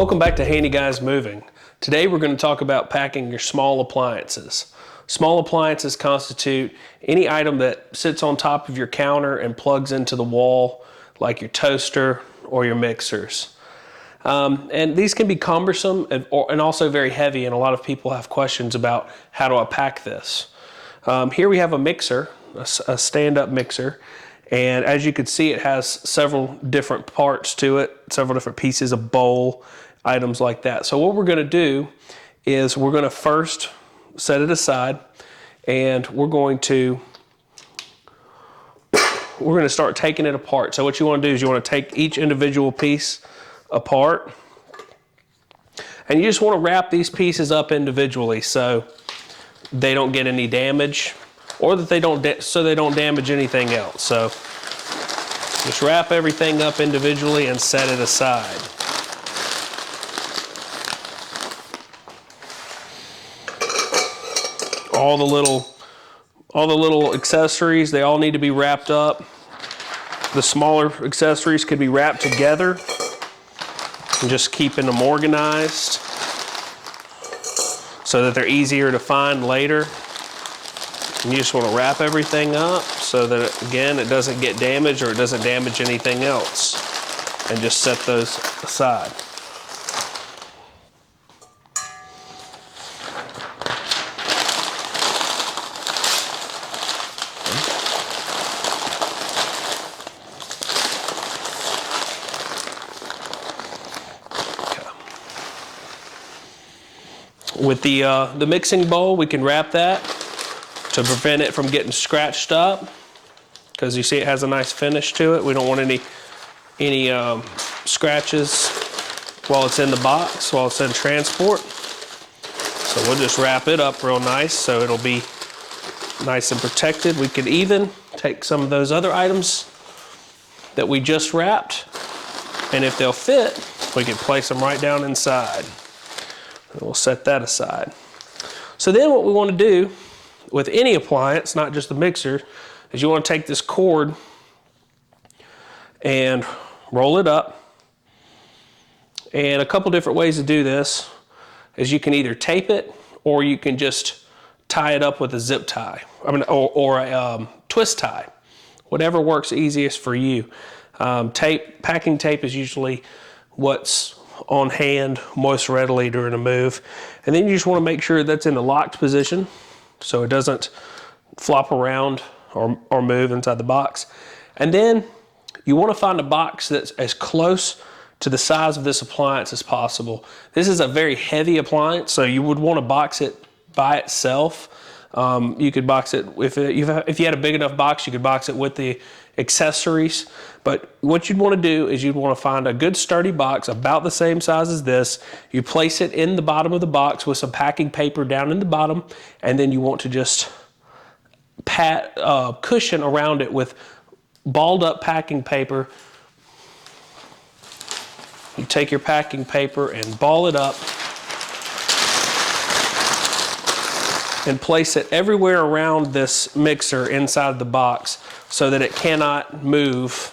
Welcome back to Handy Guys Moving. Today we're going to talk about packing your small appliances. Small appliances constitute any item that sits on top of your counter and plugs into the wall, like your toaster or your mixers. And these can be cumbersome and also very heavy, and a lot of people have questions about how do I pack this. Here we have a mixer, a stand-up mixer, and as you can see, it has several different parts to it, several different pieces, a bowl, items like that. So what we're going to do is we're going to first set it aside, and we're going to start taking it apart. So what you want to do is you want to take each individual piece apart, and you just want to wrap these pieces up individually so they don't get any damage, or that they don't damage anything else. So just wrap everything up individually and set it aside. All the little accessories, they all need to be wrapped up. The smaller accessories could be wrapped together and just keeping them organized so that they're easier to find later. And you just want to wrap everything up so that, again, it doesn't get damaged or it doesn't damage anything else. And just set those aside. With the mixing bowl, we can wrap that to prevent it from getting scratched up, because you see it has a nice finish to it. We don't want any scratches while it's in the box, while it's in transport. So we'll just wrap it up real nice so it'll be nice and protected. We could even take some of those other items that we just wrapped, and if they'll fit, we can place them right down inside. And we'll set that aside. So then what we want to do with any appliance, not just the mixer, is you want to take this cord and roll it up. And a couple different ways to do this is you can either tape it, or you can just tie it up with a zip tie, or a twist tie, whatever works easiest for you. Packing tape is usually what's on hand most readily during a move. And then you just want to make sure that's in a locked position so it doesn't flop around or move inside the box. And then you want to find a box that's as close to the size of this appliance as possible. This is a very heavy appliance, so you would want to box it by itself. You could box it, if you had a big enough box, you could box it with the accessories. But what you'd want to do is you'd want to find a good sturdy box about the same size as this. You place it in the bottom of the box with some packing paper down in the bottom, and then you want to just cushion around it with balled up packing paper. You take your packing paper and ball it up and place it everywhere around this mixer inside the box so that it cannot move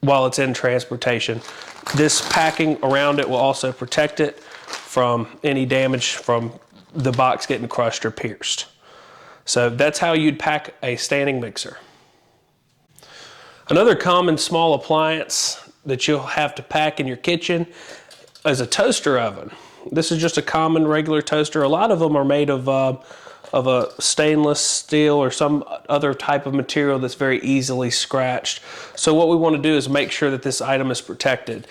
while it's in transportation. This packing around it will also protect it from any damage from the box getting crushed or pierced. So that's how you'd pack a standing mixer. Another common small appliance that you'll have to pack in your kitchen is a toaster oven. This is just a common regular toaster. A lot of them are made of a stainless steel or some other type of material that's very easily scratched. So what we want to do is make sure that this item is protected.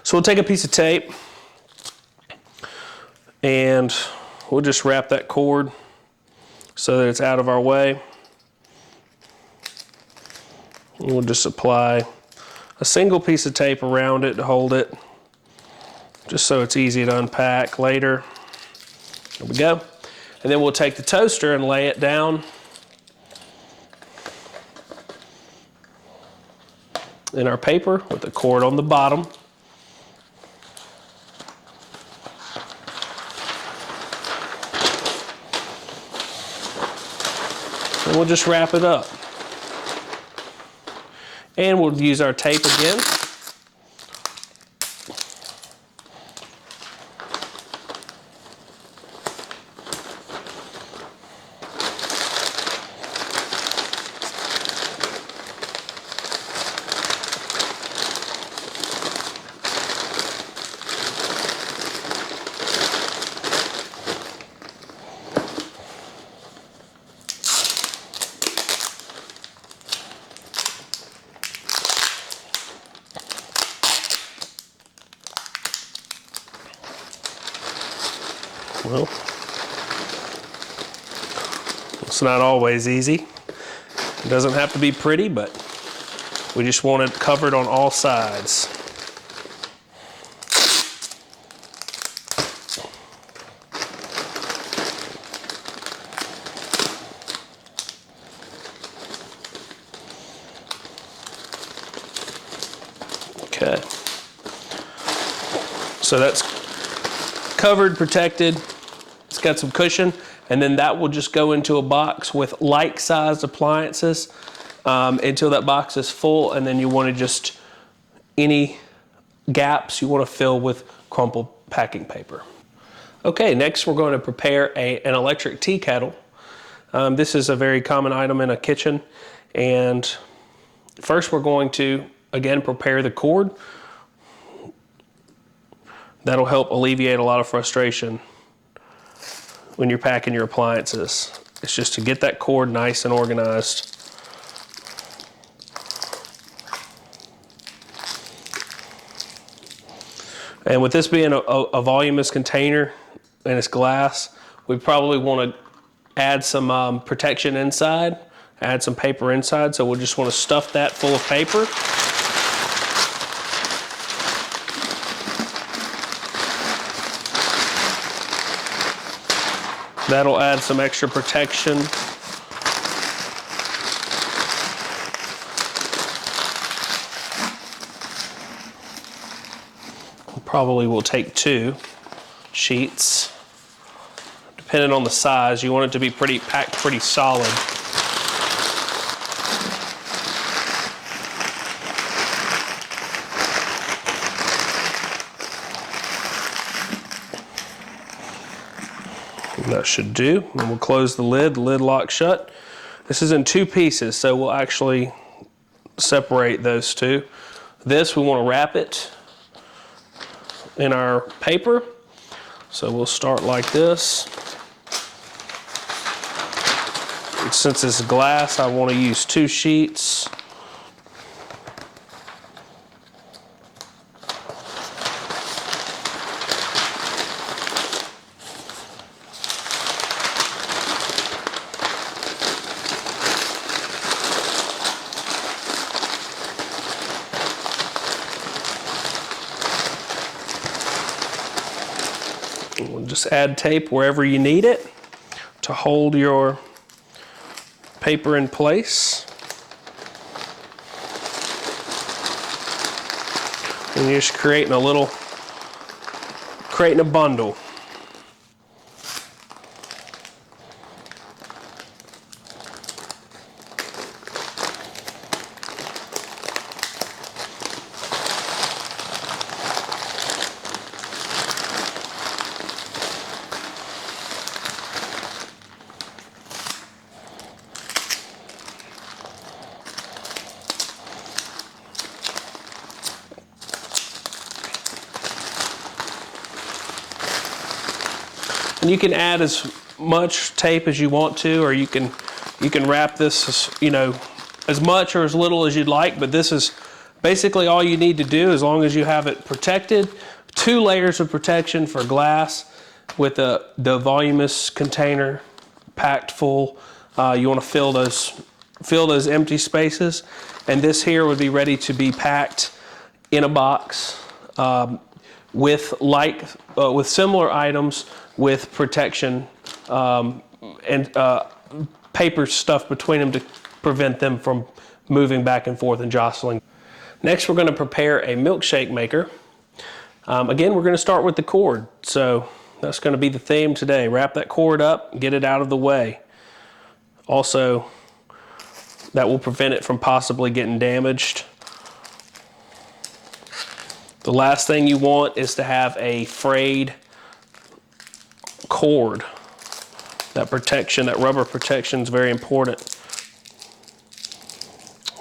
So we'll take a piece of tape and we'll just wrap that cord so that it's out of our way. And we'll just apply a single piece of tape around it to hold it, just so it's easy to unpack later. There we go. And then we'll take the toaster and lay it down in our paper with the cord on the bottom. And we'll just wrap it up. And we'll use our tape again. Well, it's not always easy. It doesn't have to be pretty, but we just want it covered on all sides. Okay. So that's covered, protected. It's got some cushion, and then that will just go into a box with like-sized appliances until that box is full, and then you want to just, any gaps you want to fill with crumpled packing paper. Okay, next we're going to prepare an electric tea kettle. This is a very common item in a kitchen, and first we're going to, again, prepare the cord. That'll help alleviate a lot of frustration when you're packing your appliances. It's just to get that cord nice and organized. And with this being a voluminous container and it's glass, we probably want to add some protection inside, add some paper inside. So we'll just want to stuff that full of paper. That'll add some extra protection. Probably will take 2 sheets. Depending on the size, you want it to be packed pretty solid. That should do. And we'll close the lid locks shut. This is in 2 pieces, so we'll actually separate those 2. This, we want to wrap it in our paper. So we'll start like this. And since it's glass, I want to use 2 sheets. We'll just add tape wherever you need it to hold your paper in place. And you're just creating a bundle. And you can add as much tape as you want to, or you can wrap this, as much or as little as you'd like, but this is basically all you need to do as long as you have it protected. 2 layers of protection for glass with the voluminous container packed full. You want to fill those empty spaces, and this here would be ready to be packed in a box with similar items with protection and paper stuff between them to prevent them from moving back and forth and jostling. Next, we're going to prepare a milkshake maker. Again, we're going to start with the cord. So that's going to be the theme today. Wrap that cord up, get it out of the way. Also, that will prevent it from possibly getting damaged. The last thing you want is to have a frayed cord. That protection, that rubber protection is very important.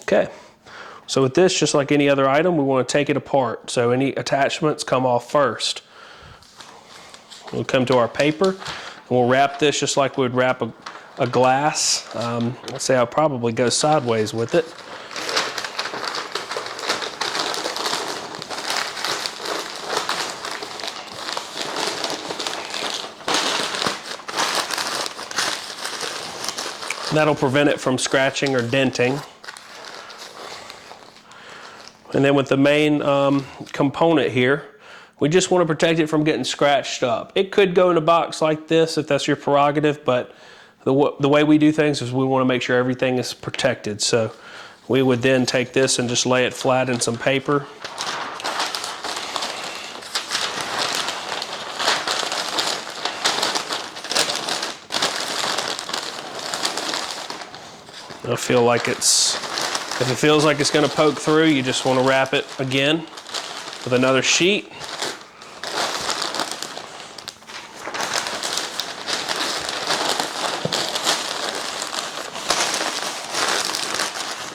Okay, so with this, just like any other item, we want to take it apart. So any attachments come off first. We'll come to our paper, and we'll wrap this just like we would wrap a glass. Let's say I'll probably go sideways with it. That'll prevent it from scratching or denting. And then with the main component here, we just want to protect it from getting scratched up. It could go in a box like this if that's your prerogative, but the way we do things is we want to make sure everything is protected. So we would then take this and just lay it flat in some paper. I feel like if it feels like it's going to poke through, you just want to wrap it again with another sheet.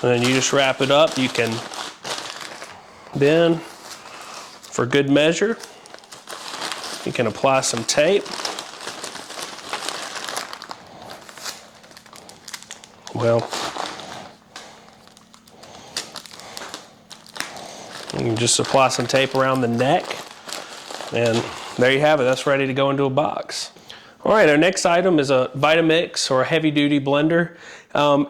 And then you just wrap it up. You can then, for good measure, you can apply some tape. Well, you can just apply some tape around the neck, and there you have it. That's ready to go into a box. All right, our next item is a Vitamix or a heavy-duty blender.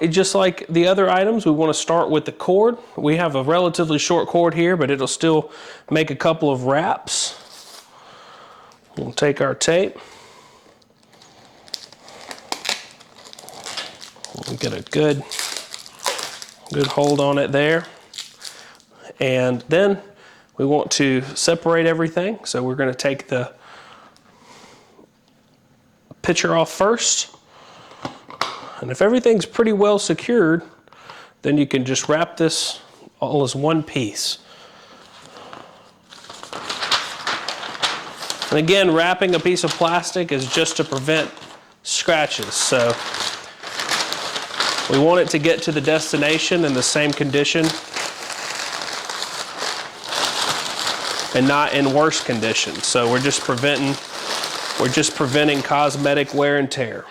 Just like the other items, we want to start with the cord. We have a relatively short cord here, but it'll still make a couple of wraps. We'll take our tape. We'll get a good hold on it there. And then we want to separate everything. So we're going to take the pitcher off first. And if everything's pretty well secured, then you can just wrap this all as one piece. And again, wrapping a piece of plastic is just to prevent scratches. So we want it to get to the destination in the same condition and not in worse condition. So we're just preventing cosmetic wear and tear.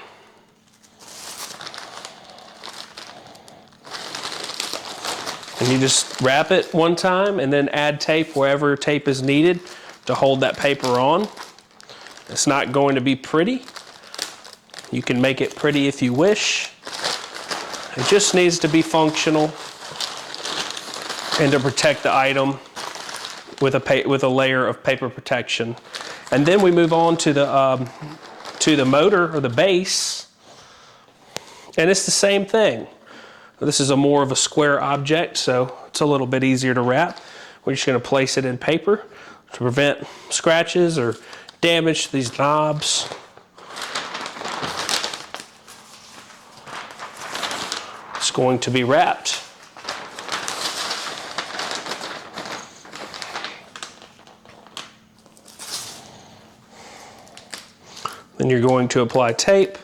And you just wrap it one time and then add tape wherever tape is needed to hold that paper on. It's not going to be pretty. You can make it pretty if you wish. It just needs to be functional and to protect the item with a layer of paper protection. And then we move on to the motor or the base, and it's the same thing. This is more of a square object, so it's a little bit easier to wrap. We're just going to place it in paper to prevent scratches or damage to these knobs. It's going to be wrapped. Then you're going to apply tape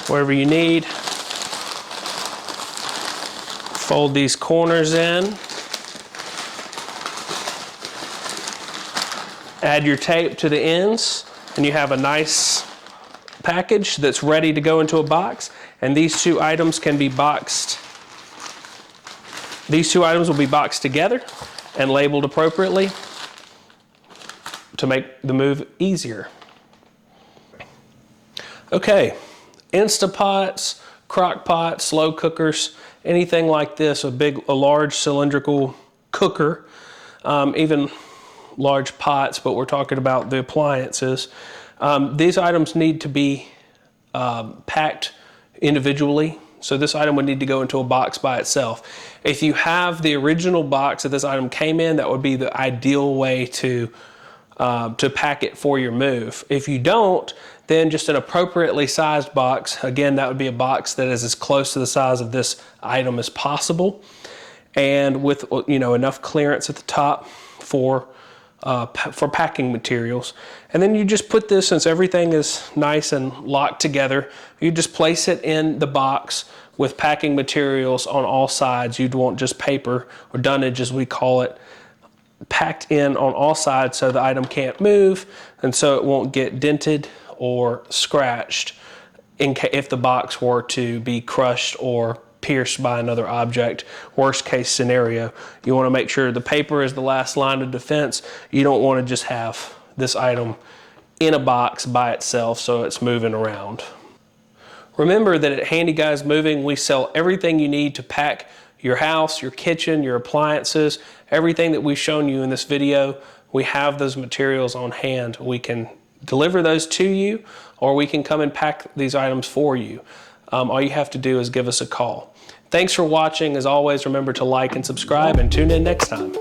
wherever you need. Fold these corners in. Add your tape to the ends, and you have a nice package that's ready to go into a box. And these two items can be boxed. These two items will be boxed together and labeled appropriately to make the move easier. Okay, Instapots, crock pots, slow cookers, anything like this, a large cylindrical cooker, even large pots, but we're talking about the appliances. These items need to be packed individually. So this item would need to go into a box by itself. If you have the original box that this item came in, that would be the ideal way to pack it for your move. If you don't, then just an appropriately sized box. Again, that would be a box that is as close to the size of this item as possible, and with enough clearance at the top for packing materials. And then you just put this, since everything is nice and locked together, you just place it in the box with packing materials on all sides. You'd want just paper, or dunnage as we call it, packed in on all sides so the item can't move, and so it won't get dented or scratched if the box were to be crushed or pierced by another object. Worst case scenario, you want to make sure the paper is the last line of defense. You don't want to just have this item in a box by itself so it's moving around. Remember that at Handy Guys Moving, we sell everything you need to pack your house, your kitchen, your appliances, everything that we've shown you in this video. We have those materials on hand. We can deliver those to you, or we can come and pack these items for you. All you have to do is give us a call. Thanks for watching. As always, remember to like and subscribe, and tune in next time.